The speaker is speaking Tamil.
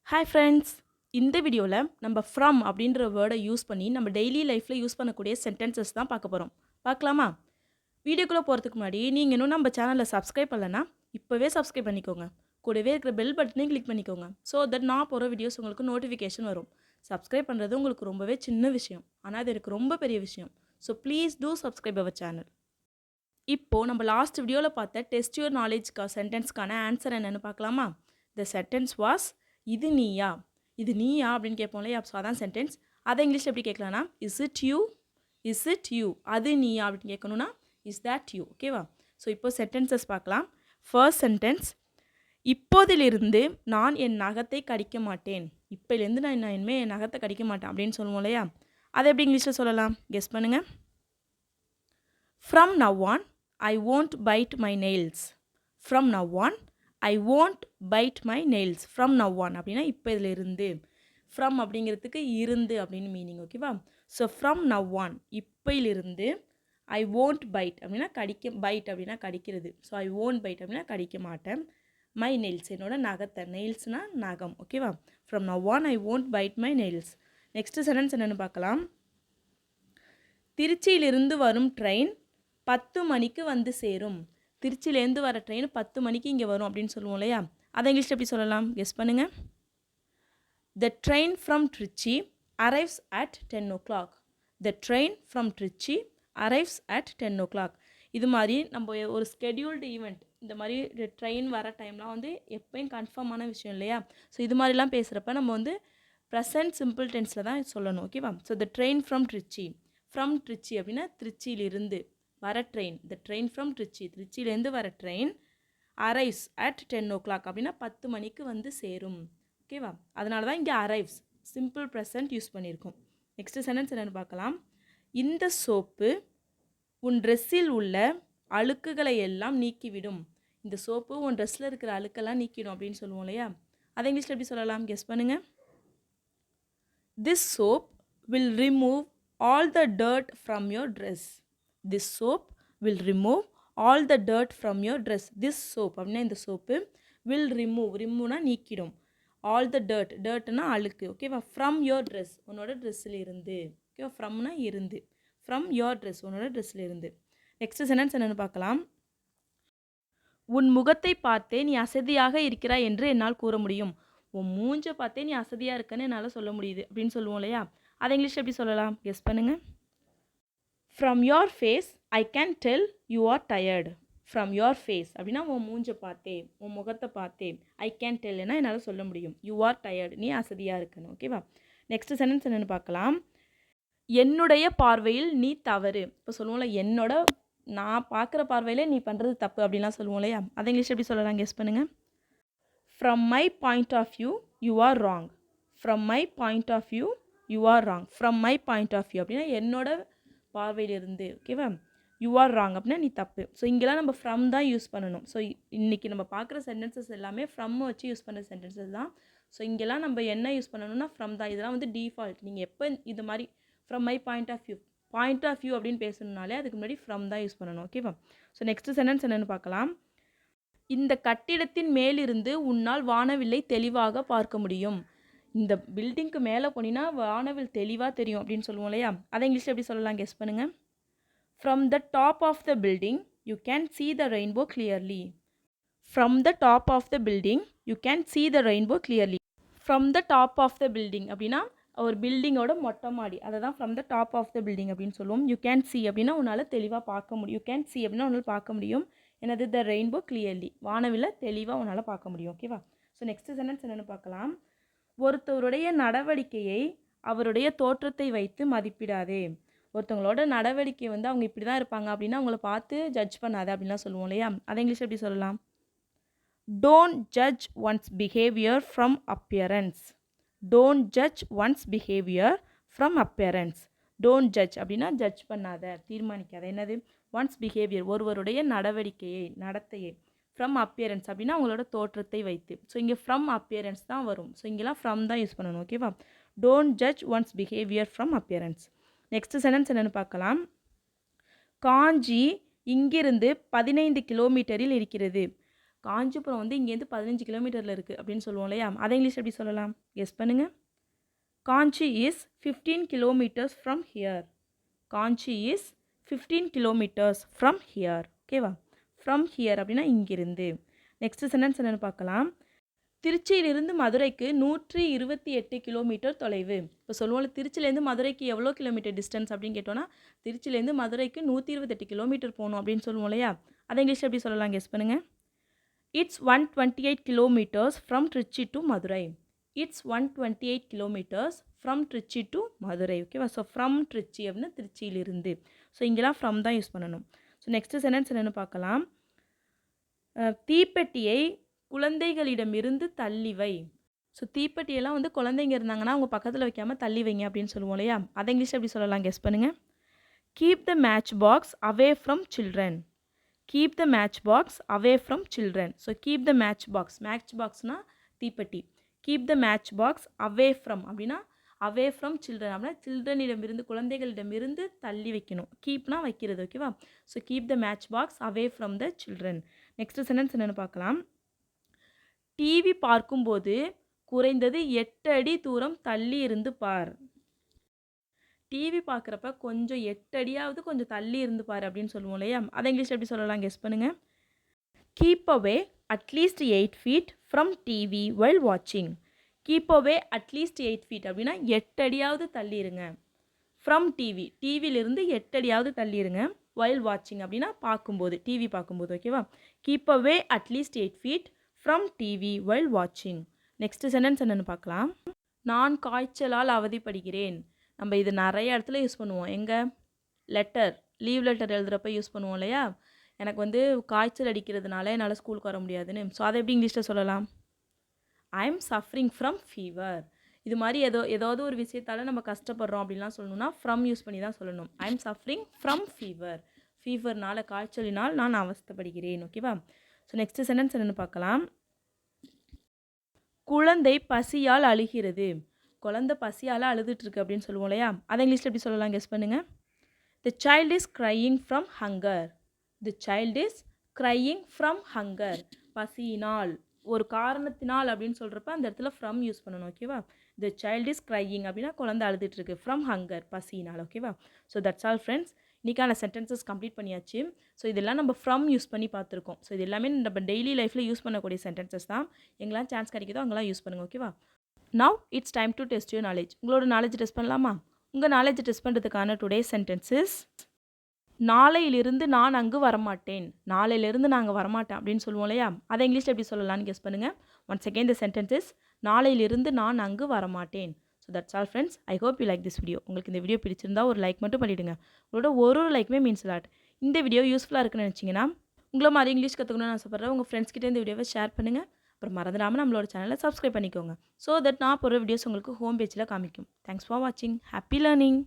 ஹாய் ஃப்ரெண்ட்ஸ், இந்த வீடியோவில் நம்ம ஃப்ரம் அப்படின்ற வேர்டை யூஸ் பண்ணி நம்ம டெய்லி லைஃப்பில் யூஸ் பண்ணக்கூடிய சென்டென்சஸ் தான் பார்க்க போகிறோம். பார்க்கலாமா? வீடியோக்குள்ளே போகிறதுக்கு முன்னாடி நீங்கள் இன்னும் நம்ம சேனலில் சப்ஸ்கிரைப் பண்ணலைன்னா இப்போவே சப்ஸ்கிரைப் பண்ணிக்கோங்க. கூடவே இருக்கிற பெல் பட்டனையும் கிளிக் பண்ணிக்கோங்க. ஸோ தட் நான் போகிற வீடியோஸ் உங்களுக்கு நோட்டிஃபிகேஷன் வரும். சப்ஸ்கிரைப் பண்ணுறது உங்களுக்கு ரொம்பவே சின்ன விஷயம், ஆனால் அது எனக்கு ரொம்ப பெரிய விஷயம். So please do subscribe our channel. இப்போது நம்ம லாஸ்ட் வீடியோவில் பார்த்த டெஸ்ட் யுவர் நாலேஜ்க்கா சென்டென்ஸ்க்கான ஆன்சர் என்னென்னு பார்க்கலாமா? த சென்டென்ஸ் வாஸ் இது நீயா. இது நீயா அப்படின்னு கேட்போம் இல்லையா? ஸோ அதான் சென்டென்ஸ். அதை இங்கிலீஷ் எப்படி கேட்கலான்னா is it you, is it you. அது நீயா அப்படின்னு கேட்கணுன்னா இஸ் தேட் யூ. ஓகேவா? ஸோ இப்போ சென்டென்சஸ் பார்க்கலாம். ஃபர்ஸ்ட் சென்டென்ஸ், இப்போதிலிருந்து நான் என் நகத்தை கடிக்க மாட்டேன். இப்போலேருந்து நான் இனிமேல் என் நகத்தை கடிக்க மாட்டேன் அப்படின்னு சொல்லுவோம் இல்லையா? அதை எப்படி இங்கிலீஷில் சொல்லலாம்? கெஸ் பண்ணுங்கள். From now on, I won't bite my nails. From now on, I won't bite my nails. From now on அப்படின்னா இப்போ இதில் இருந்து. From அப்படிங்கிறதுக்கு இருந்து அப்படின்னு மீனிங். ஓகேவா? ஸோ ஃப்ரம் நவ் ஒன், இப்போயிலிருந்து ஐ won't bite அப்படின்னா கடிக்க, பைட் அப்படின்னா கடிக்கிறது. ஸோ ஐ won't bite அப்படின்னா கடிக்க மாட்டேன். மை நெயில்ஸ், என்னோட நகத்தை. நெயில்ஸ்னால் நகம். ஓகேவா? From now one I won't bite my nails. Next sentence என்னென்னு பார்க்கலாம். திருச்சியிலிருந்து வரும் ட்ரெயின் 10 மணிக்கு வந்து சேரும். திருச்சியிலேருந்து வர ட்ரெயின் 10 மணிக்கு இங்கே வரும் அப்படின்னு சொல்லுவோம் இல்லையா? அதை இங்கிலீஷில் எப்படி சொல்லலாம்? கெஸ் பண்ணுங்கள். The train from Trichy arrives at 10 o'clock. The train from Trichy arrives at 10 o'clock. இது மாதிரி நம்ம ஒரு ஸ்கெடியூல்டு ஈவெண்ட், இந்த மாதிரி ட்ரெயின் வர டைம்லாம் வந்து எப்போயும் கன்ஃபார்மான விஷயம் இல்லையா? ஸோ இது மாதிரிலாம் பேசுகிறப்ப நம்ம வந்து ப்ரெசன்ட் சிம்பிள் டென்ஸில் தான் சொல்லணும். ஓகேவா? So the train from Trichy. From Trichy அப்படின்னா திருச்சியிலிருந்து வர train. The train from Trichy, திருச்சியிலேருந்து வர ட்ரெயின் அரைவ்ஸ் அட் 10 o'clock அப்படின்னா 10 மணிக்கு வந்து சேரும். ஓகேவா? அதனால தான் இங்கே அரைவ்ஸ் சிம்பிள் ப்ரெசன்ட் யூஸ் பண்ணியிருக்கோம். நெக்ஸ்ட் சென்டென்ஸ் என்னென்னு பார்க்கலாம். இந்த சோப்பு உன் ட்ரெஸ்ஸில் உள்ள அழுக்குகளை எல்லாம் நீக்கிவிடும். இந்த சோப்பு உன் ட்ரெஸ்ஸில் இருக்கிற அழுக்கெல்லாம் நீக்கிடும் அப்படின்னு சொல்லுவோம் இல்லையா? அதை இங்கிலீஷில் எப்படி சொல்லலாம்? கெஸ் பண்ணுங்கள். This soap will remove all the dirt from your dress. This soap will remove all the dirt from your dress. This soap அப்படின்னா இந்த soap will remove, removeனா நீக்கிடும், all the dirt, dirtனா அழுக்கு. ஓகேவா? from your dress, உன்னோட ட்ரெஸ்ஸில் இருந்து. ஓகேவா? ஃப்ரம்னா இருந்து. from your dress, உன்னோட ட்ரெஸ்ஸில் இருந்து. நெக்ஸ்ட் சென்டென்ஸ் என்னென்னு பார்க்கலாம். உன் முகத்தை பார்த்தே நீ அசதியாக இருக்கிறாய் என்று என்னால் கூற முடியும். உன் மூஞ்சை பார்த்தே நீ அசதியாக இருக்கன்னு என்னால் சொல்ல முடியுது அப்படின்னு சொல்லுவோம் இல்லையா? அதை இங்கிலீஷ் எப்படி சொல்லலாம்? கெஸ் பண்ணுங்கள். From your face I can tell you are tired. From your face அப்படின்னா உன் மூஞ்சை பார்த்தே, உன் முகத்தை பார்த்தே. ஐ கேன் டெல்னா என்னால் சொல்ல முடியும். யூ ஆர் டயர்டு, நீ அசதியாக இருக்கணும். ஓகேவா? நெக்ஸ்ட் சென்டென்ஸ் என்னென்னு பார்க்கலாம். என்னுடைய பார்வையில் நீ தவறு. இப்போ சொல்லுவோம்ல, என்னோட, நான் பார்க்குற பார்வையில் நீ பண்ணுறது தப்பு அப்படின்லாம் சொல்லுவோம் இல்லையா? அதை இங்கிலீஷ் எப்படி சொல்லலாம்? கெஸ் பண்ணுங்கள். From my point of view, you are wrong. From my point of view, you are wrong. From my point of view அப்படின்னா என்னோட பார்வையிலிருந்து. ஓகேவா? யூ ஆர் ராங் அப்படின்னா நீ தப்பு. ஸோ இங்கெல்லாம் நம்ம ஃப்ரம் தான் யூஸ் பண்ணணும். ஸோ இன்றைக்கி நம்ம பார்க்குற சென்டென்சஸ் எல்லாமே ஃப்ரம் வச்சு யூஸ் பண்ணுற சென்டென்சஸ் தான். ஸோ இங்கெல்லாம் நம்ம என்ன யூஸ் பண்ணணும்னா ஃப்ரம் தான். இதெல்லாம் வந்து டிஃபால்ட். நீங்கள் எப்போ இது மாதிரி from my point of view, point of view அப்படின்னு பேசணுன்னாலே அதுக்கு முன்னாடி ஃப்ரம் தான் யூஸ் பண்ணணும். ஓகேவா? ஸோ நெக்ஸ்ட் சென்டென்ஸ் என்னென்னு பார்க்கலாம். இந்த கட்டிடத்தின் மேலிருந்து உன்னால் வானவில்லை தெளிவாக பார்க்க முடியும். இந்த பில்டிங்க்கு மேலே போனீங்கன்னா வானவில் தெளிவாக தெரியும் அப்படின்னு சொல்லுவோம் இல்லையா? அதை இங்கிலீஷில் எப்படி சொல்லலாம்? கெஸ் பண்ணுங்கள். From the top of the building you can see the rainbow clearly. From the top of the building you can see the rainbow clearly. From the top of the building அப்படின்னா ஒரு பில்டிங்கோட மொட்டை மாடி, அதை தான் from the top of the building அப்படின்னு சொல்லுவோம். யூ கேன் see அப்படின்னா உன்னால் தெளிவாக பார்க்க முடியும். யூ கேன் see அப்படின்னா உன்னால் பார்க்க முடியும். என்னது? த ரெயின்போ கிளியர்லி, வானவில்லை தெளிவாக உன்னால் பார்க்க முடியும். ஓகேவா? ஸோ நெக்ஸ்ட் சென்டென்ஸ் என்னென்னு பார்க்கலாம். ஒருத்தருடைய நடவடிக்கையை அவருடைய தோற்றத்தை வைத்து மதிப்பிடாதே. ஒருத்தவங்களோட நடவடிக்கை வந்து அவங்க இப்படி தான் இருப்பாங்க அப்படின்னா அவங்கள பார்த்து ஜட்ஜ் பண்ணாத அப்படின்லாம் சொல்லுவோம் இல்லையா? அதை இங்கிலீஷ் எப்படி சொல்லலாம்? Don't judge once behaviour from appearance. Don't judge once behaviour from appearance. Don't judge அப்படின்னா ஜட்ஜ் பண்ணாத, தீர்மானிக்காத. என்னது? ஒன்ஸ் பிஹேவியர், ஒருவருடைய நடவடிக்கையை, நடத்தையை. ஃப்ரம் அப்பியரன்ஸ் அப்படின்னா அவங்களோட தோற்றத்தை வைத்து. ஸோ இங்கே ஃப்ரம் அப்பியரன்ஸ் தான் வரும். ஸோ இங்கெல்லாம் ஃப்ரம் தான் யூஸ் பண்ணணும். ஓகேவா? Don't judge once behaviour from appearance. Next sentence என்னென்னு பார்க்கலாம். காஞ்சி இங்கிருந்து 15 கிலோமீட்டரில் இருக்கிறது. காஞ்சிபுரம் வந்து இங்கேருந்து 15 கிலோமீட்டரில் இருக்குது அப்படின்னு சொல்லுவோம் இல்லையா? அதை இங்கிலீஷ் எப்படி சொல்லலாம்? கெஸ் பண்ணுங்கள். Kanchi is 15 kilometres from here. Kanchi is 15 kilometres from here. ஓகேவா? ஃப்ரம் ஹியர் அப்படின்னா இங்கிருந்து. நெக்ஸ்ட் சென்டென்ஸ் என்னென்னு பார்க்கலாம். திருச்சியிலிருந்து மதுரைக்கு 128 கிலோமீட்டர் தொலைவு. இப்போ சொல்லுவோம்ல, திருச்சியிலேருந்து மதுரைக்கு எவ்வளோ கிலோமீட்டர் டிஸ்டன்ஸ் அப்படின்னு கேட்டோன்னா, திருச்சியிலேருந்து மதுரைக்கு 128 கிலோமீட்டர் போகணும் அப்படின்னு சொல்லுவோம் இல்லையா? அதை இங்கிலீஷ் எப்படி சொல்லலாம்? கெஸ் பண்ணுங்கள். It's 128 kilometres from Tiruchi to Madurai. It's 128 kilometres from Tiruchi to Madurai. ஓகேவா? ஸோ ஃப்ரம் திருச்சி அப்படின்னா திருச்சியிலிருந்து. ஸோ இங்கெல்லாம் ஃப்ரம் தான் யூஸ் பண்ணணும். ஸோ நெக்ஸ்ட் சென்டென்ஸ் என்னென்னு பார்க்கலாம். தீப்பெட்டியை குழந்தைகளிடமிருந்து தள்ளி வை. ஸோ தீப்பெட்டியெல்லாம் வந்து குழந்தைங்க இருந்தாங்கன்னா அவங்க பக்கத்தில் வைக்காமல் தள்ளி வைங்க அப்படின்னு சொல்லுவோம் இல்லையா? அதை இங்கிலீஷ் எப்படி சொல்லலாம்? கெஸ் பண்ணுங்கள். Keep the match box away from children. Keep the match box away from children. So keep the match box. Match பாக்ஸ்னால் தீப்பெட்டி. Keep the match box away from அப்படின்னா அவே ஃப்ரம் சில்ட்ரன் அப்படின்னா சில்ட்ரனிடமிருந்து குழந்தைகளிடமிருந்து தள்ளி வைக்கணும். கீப்னா வைக்கிறது. ஓகேவா? So keep the match box away from the children. Next sentence என்னென்னு பார்க்கலாம். டிவி பார்க்கும்போது குறைந்தது 8 அடி தூரம் தள்ளி இருந்து பார். டிவி பார்க்குறப்ப கொஞ்சம் 8 அடியாவது கொஞ்சம் தள்ளி இருந்து பார் அப்படின்னு சொல்லுவோம் இல்லையா? அதை இங்கிலீஷ் எப்படி சொல்லலாம்? கெஸ் பண்ணுங்கள். Keep away at least 8 feet from TV while வாட்சிங். கீப் அவே அட்லீஸ்ட் 8 feet அப்படின்னா 8 அடியாவது தள்ளி இருங்க. ஃப்ரம் டிவி, டிவியிலிருந்து 8 அடியாவது தள்ளி இருங்க. while வாட்சிங் அப்படின்னா பார்க்கும்போது, டிவி பார்க்கும்போது. ஓகேவா? Keep away at least 8 feet from TV while வாட்சிங். நெக்ஸ்ட் சென்டென்ஸ் என்னென்னு பார்க்கலாம். நான் காய்ச்சலால் அவதிப்படுகிறேன். நம்ம இது நிறைய இடத்துல யூஸ் பண்ணுவோம். எங்கே? லெட்டர், லீவ் லெட்டர் எழுதுகிறப்ப யூஸ் பண்ணுவோம் இல்லையா? எனக்கு வந்து காய்ச்சல் அடிக்கிறதுனால என்னால் ஸ்கூலுக்கு வர முடியாதுன்னு. ஸோ அதை எப்படி இங்கிலீஷில் சொல்லலாம்? ஐ எம் சஃபரிங் ஃப்ரம் ஃபீவர். இது மாதிரி ஏதாவது ஒரு விஷயத்தால் நம்ம கஷ்டப்படுறோம் அப்படின்லாம் சொல்லணும்னா ஃப்ரம் யூஸ் பண்ணி தான் சொல்லணும். I am suffering from fever. ஃபீவர்னால், காய்ச்சலினால் நான் அவஸ்தைப்படுகிறேன். ஓகேவா? ஸோ நெக்ஸ்ட் சென்டென்ஸ் என்னென்னு பார்க்கலாம். குழந்தை பசியால் அழுகிறது. குழந்தை பசியால் அழுதுட்டுருக்கு அப்படின்னு சொல்லுவோம் இல்லையா? அதை இங்கிலீஷில் எப்படி சொல்லலாம்? கெஸ் பண்ணுங்கள். தி child is crying from hunger. The child is crying from hunger. பசியினால், ஒரு காரணத்தினால் அப்படின்னு சொல்கிறப்ப அந்த இடத்துல ஃப்ரம் யூஸ் பண்ணணும். ஓகேவா? தி சைல்ட் இஸ் க்ரையிங் அப்படின்னா குழந்தை அழுதுட்டுருக்கு. ஃப்ரம் ஹங்கர், பசியினால். ஓகேவா? So that's all friends. இன்றைக்கான சென்டென்சஸ் கம்ப்ளீட் பண்ணியாச்சு. ஸோ இதெல்லாம் நம்ம ஃப்ரம் யூஸ் பண்ணி பார்த்துருக்கோம். ஸோ இது எல்லாமே நம்ம டெய்லி லைஃப்பில் யூஸ் பண்ணக்கூடிய சென்டென்சஸ் தான். எங்கெல்லாம் சான்ஸ் கிடைக்குதோ அங்கெல்லாம் யூஸ் பண்ணுங்கள். ஓகேவா? Now it's time to test your knowledge. உங்களோட நாலேஜ் டெஸ்ட் பண்ணலாமா? உங்கள் நாலேஜ் டெஸ்ட் பண்ணுறதுக்கான டுடே சென்டென்சஸ். நாளையிலிருந்து நான் அங்கு வரமாட்டேன். நாளையிலிருந்து நான் அங்கே வரமாட்டேன் அப்படின்னு சொல்லுவோம் இல்லையா? அதை இங்கிலீஷில் எப்படி சொல்லலாம்னு கெஸ் பண்ணுங்கள். Once again the sentences. நாளையிலிருந்து நான் அங்கு வரமாட்டேன். So that's all friends. I hope you like this video. உங்களுக்கு இந்த வீடியோ பிடிச்சிருந்தா ஒரு லைக் மட்டும் பண்ணிவிடுங்க. உங்களோட ஒரு லைக்குமே மீன்ஸ் லாட். இந்த வீடியோ யூஸ்ஃபுல்லாக இருக்குன்னு நினச்சிங்கன்னா, உங்களை மாதிரி இங்கிலீஷ் கற்றுக்கணும்னு ஆசைப்பட்றேன் உங்கள் ஃப்ரெண்ட்ஸ்கிட்ட இந்த வீடியோவை ஷேர் பண்ணுங்கள். அப்புறம் மறந்துடாமல் நம்மளோட சேனலை சப்ஸ்கிரைப் பண்ணிக்கோங்க. ஸோ தட் நான் போகிற வீடியோஸ் உங்களுக்கு ஹோம் பேஜில் காமிக்கும். தேங்க்ஸ் ஃபார் வாட்சிங். Happy learning.